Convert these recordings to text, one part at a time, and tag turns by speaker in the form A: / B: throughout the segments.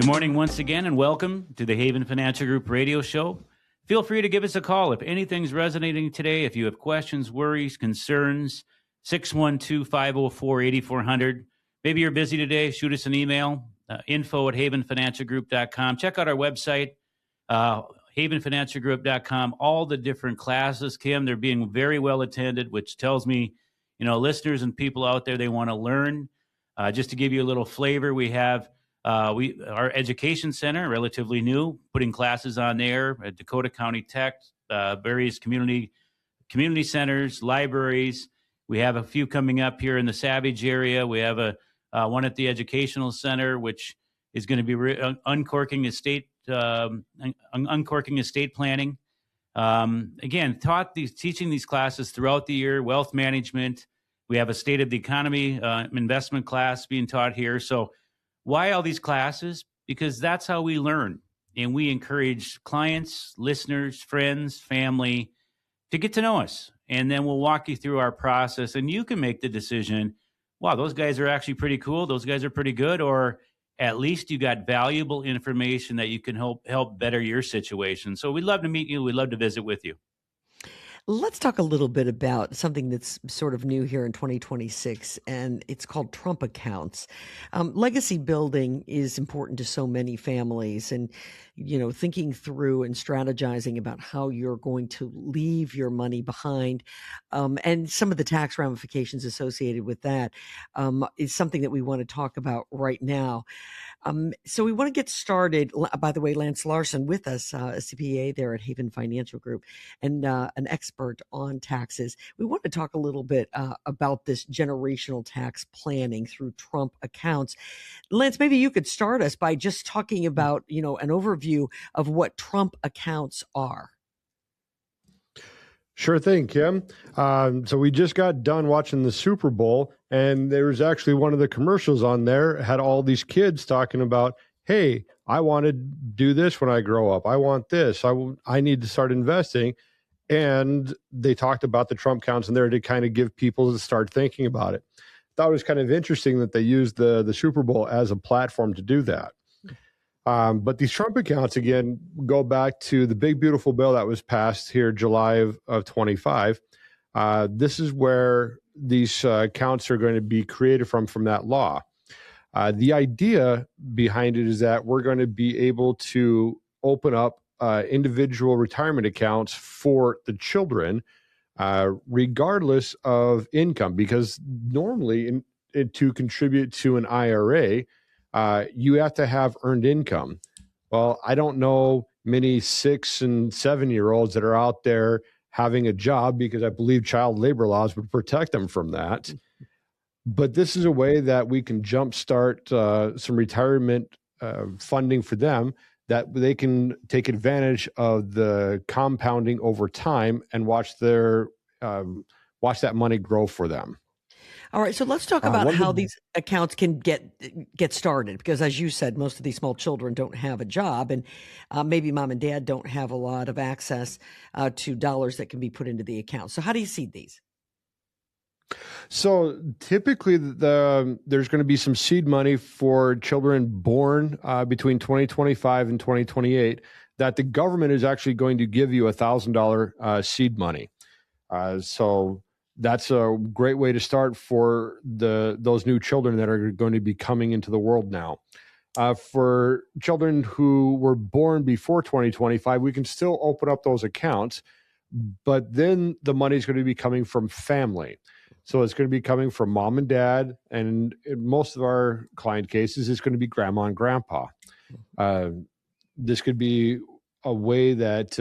A: Good morning once again, and welcome to the Haven Financial Group radio show. Feel free to give us a call if anything's resonating today. If you have questions, worries, concerns, 612-504-8400. Maybe you're busy today, shoot us an email, info@havenfinancialgroup.com. Check out our website, havenfinancialgroup.com. All the different classes, Kim, they're being very well attended, which tells me, listeners and people out there, they want to learn. Just to give you a little flavor, we have our education center, relatively new, putting classes on there at Dakota County Tech, various community centers, libraries. We have a few coming up here in the Savage area. We have one at the Educational Center, which is going to be uncorking estate planning. Again, teaching these classes throughout the year, wealth management. We have a state of the economy investment class being taught here. So why all these classes? Because that's how we learn. And we encourage clients, listeners, friends, family to get to know us. And then we'll walk you through our process, and you can make the decision, wow, those guys are actually pretty cool. Those guys are pretty good. Or at least you got valuable information that you can help better your situation. So we'd love to meet you. We'd love to visit with you.
B: Let's talk a little bit about something that's sort of new here in 2026, and it's called Trump accounts. Legacy building is important to so many families, and thinking through and strategizing about how you're going to leave your money behind, and some of the tax ramifications associated with that is something that we want to talk about right now. So we want to get started. By the way, Lance Larsen with us, a CPA there at Haven Financial Group, and an expert on taxes. We want to talk a little bit about this generational tax planning through Trump accounts. Lance, maybe you could start us by just talking about, an overview of what Trump accounts are.
C: Sure thing, Kim. So we just got done watching the Super Bowl, and there was actually one of the commercials on there had all these kids talking about, hey, I want to do this when I grow up. I want this. I need to start investing. And they talked about the Trump accounts in there to kind of give people to start thinking about it. Thought it was kind of interesting that they used the Super Bowl as a platform to do that. But these Trump accounts, again, go back to the big, beautiful bill that was passed here July of 25. This is where these accounts are going to be created from that law. The idea behind it is that we're going to be able to open up individual retirement accounts for the children, regardless of income, because normally to contribute to an IRA, you have to have earned income. Well, I don't know many 6 and 7-year-olds that are out there having a job, because I believe child labor laws would protect them from that. But this is a way that we can jumpstart some retirement funding for them, that they can take advantage of the compounding over time and watch that money grow for them.
B: All right, so let's talk about how these accounts can get started, because as you said, most of these small children don't have a job, and maybe mom and dad don't have a lot of access to dollars that can be put into the account. So how do you seed these?
C: So typically there's going to be some seed money for children born between 2025 and 2028 that the government is actually going to give you $1,000 seed money. So that's a great way to start for those new children that are going to be coming into the world now. For children who were born before 2025, we can still open up those accounts, but then the money is going to be coming from family. So it's going to be coming from mom and dad, and in most of our client cases, it's going to be grandma and grandpa. This could be a way that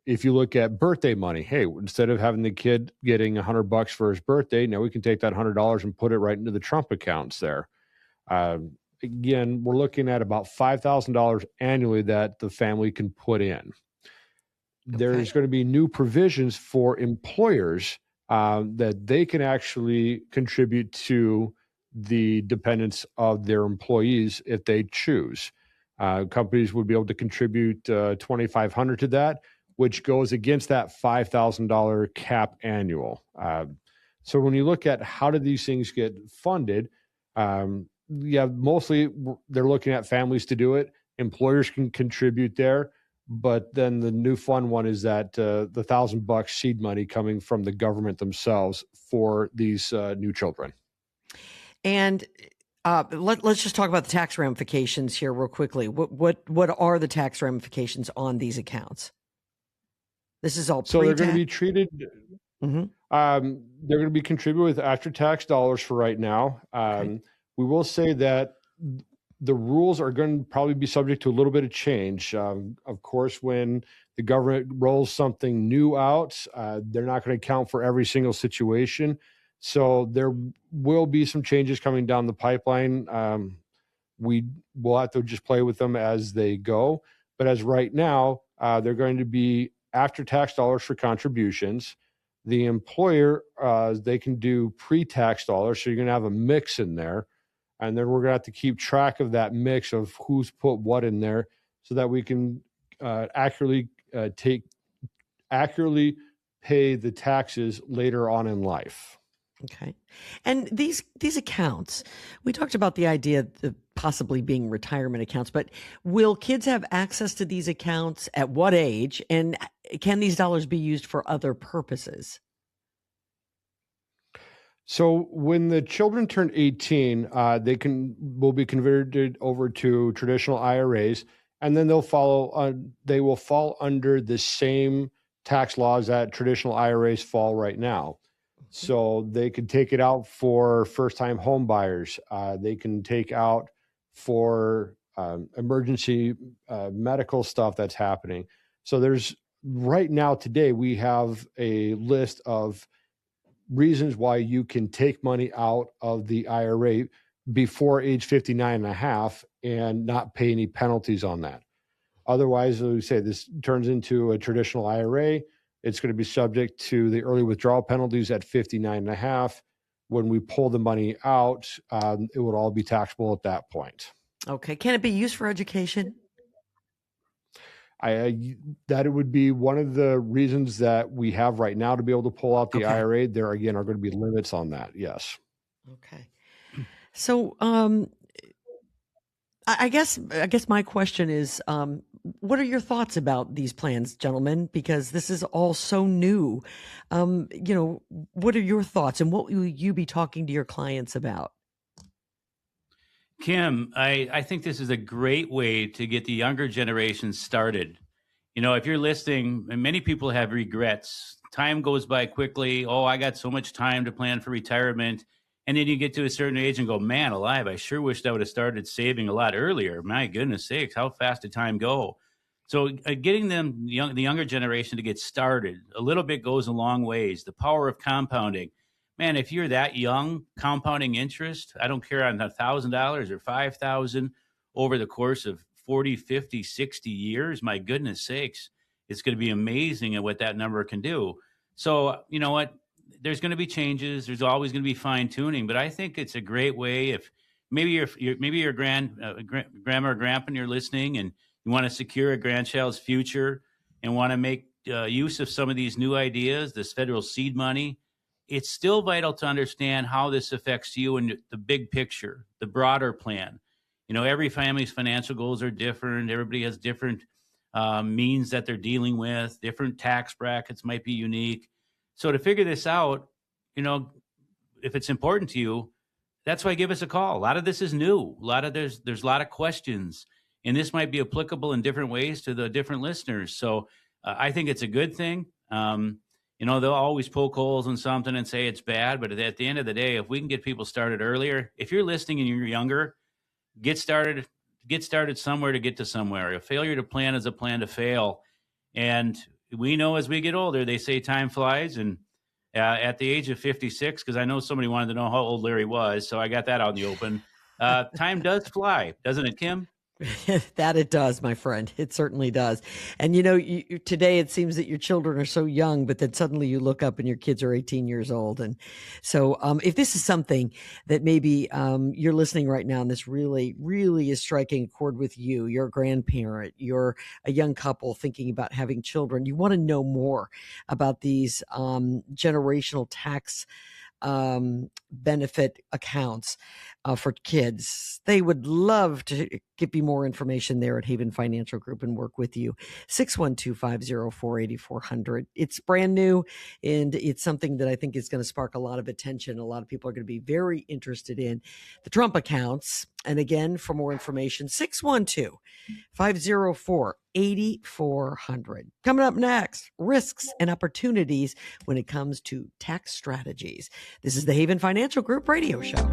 C: if you look at birthday money, hey, instead of having the kid getting $100 for his birthday, now we can take that $100 and put it right into the Trump accounts there. Again, we're looking at about $5,000 annually that the family can put in. Okay. There's going to be new provisions for employers that they can actually contribute to the dependents of their employees if they choose. Companies would be able to contribute $2,500 to that, which goes against that $5,000 cap annual. So when you look at how do these things get funded, yeah, mostly they're looking at families to do it. Employers can contribute there, but then the new fun one is that the $1,000 seed money coming from the government themselves for these new children.
B: And let's just talk about the tax ramifications here real quickly. What are the tax ramifications on these accounts? This is all
C: So they're
B: pre-tax.
C: going to be treated.
B: Mm-hmm.
C: They're going to be contributed with after-tax dollars for right now.
B: Okay.
C: We will say that the rules are going to probably be subject to a little bit of change. Of course, when the government rolls something new out, they're not going to account for every single situation. So there will be some changes coming down the pipeline. We will have to just play with them as they go. But as right now, they're going to be after-tax dollars for contributions. The employer, they can do pre-tax dollars, so you're going to have a mix in there. And then we're going to have to keep track of that mix of who's put what in there so that we can accurately pay the taxes later on in life.
B: Okay. And these accounts, we talked about the idea of possibly being retirement accounts, but will kids have access to these accounts at what age? And can these dollars be used for other purposes?
C: So when the children turn 18, will be converted over to traditional IRAs, and then they will fall under the same tax laws that traditional IRAs fall right now. So they could take it out for first-time home buyers. They can take out for emergency medical stuff that's happening. So right now today, we have a list of reasons why you can take money out of the IRA before age 59 and a half and not pay any penalties on that. Otherwise, as we say, this turns into a traditional IRA. It's going to be subject to the early withdrawal penalties at 59 and a half. When we pull the money out, it would all be taxable at that point.
B: Okay. Can it be used for education?
C: That it would be one of the reasons that we have right now to be able to pull out the IRA. There again are going to be limits on that. Yes.
B: Okay. So, I guess my question is, what are your thoughts about these plans, gentlemen? Because this is all so new. What are your thoughts, and what will you be talking to your clients about?
A: Kim, I think this is a great way to get the younger generation started. If you're listening, and many people have regrets. Time goes by quickly. Oh, I got so much time to plan for retirement. And then you get to a certain age and go, man alive, I sure wished I would have started saving a lot earlier. My goodness sakes, how fast did time go? So getting the younger generation to get started a little bit goes a long ways. The power of compounding. Man, if you're that young, compounding interest, I don't care on $1,000 or $5,000 over the course of 40, 50, 60 years, my goodness sakes, it's going to be amazing at what that number can do. So, you know what? There's going to be changes. There's always going to be fine tuning, but I think it's a great way. If maybe your grandma or grandpa and you're listening and you want to secure a grandchild's future and want to make use of some of these new ideas, this federal seed money, it's still vital to understand how this affects you and the big picture, the broader plan. Every family's financial goals are different. Everybody has different means that they're dealing with. Different tax brackets might be unique. So to figure this out, if it's important to you, that's why give us a call. A lot of this is new. There's a lot of questions, and this might be applicable in different ways to the different listeners. So I think it's a good thing. They'll always poke holes in something and say it's bad, but at the end of the day, if we can get people started earlier, if you're listening and you're younger, get started somewhere to get to somewhere. A failure to plan is a plan to fail. And we know as we get older, they say time flies. And at the age of 56, because I know somebody wanted to know how old Larry was, so I got that out in the open. Time does fly, doesn't it, Kim?
B: That it does, my friend. It certainly does. And today it seems that your children are so young, but then suddenly you look up and your kids are 18 years old. And so if this is something that maybe you're listening right now and this really, really is striking a chord with you, you're a grandparent, you're a young couple thinking about having children, you want to know more about these generational tax benefit accounts for kids. They would love to give you more information there at Haven Financial Group and work with you. 612-504-8400. It's brand new, and it's something that I think is going to spark a lot of attention. A lot of people are going to be very interested in the Trump accounts. And again, for more information, 612-504-8400. Coming up next, risks and opportunities when it comes to tax strategies. This is the Haven Financial Group radio show.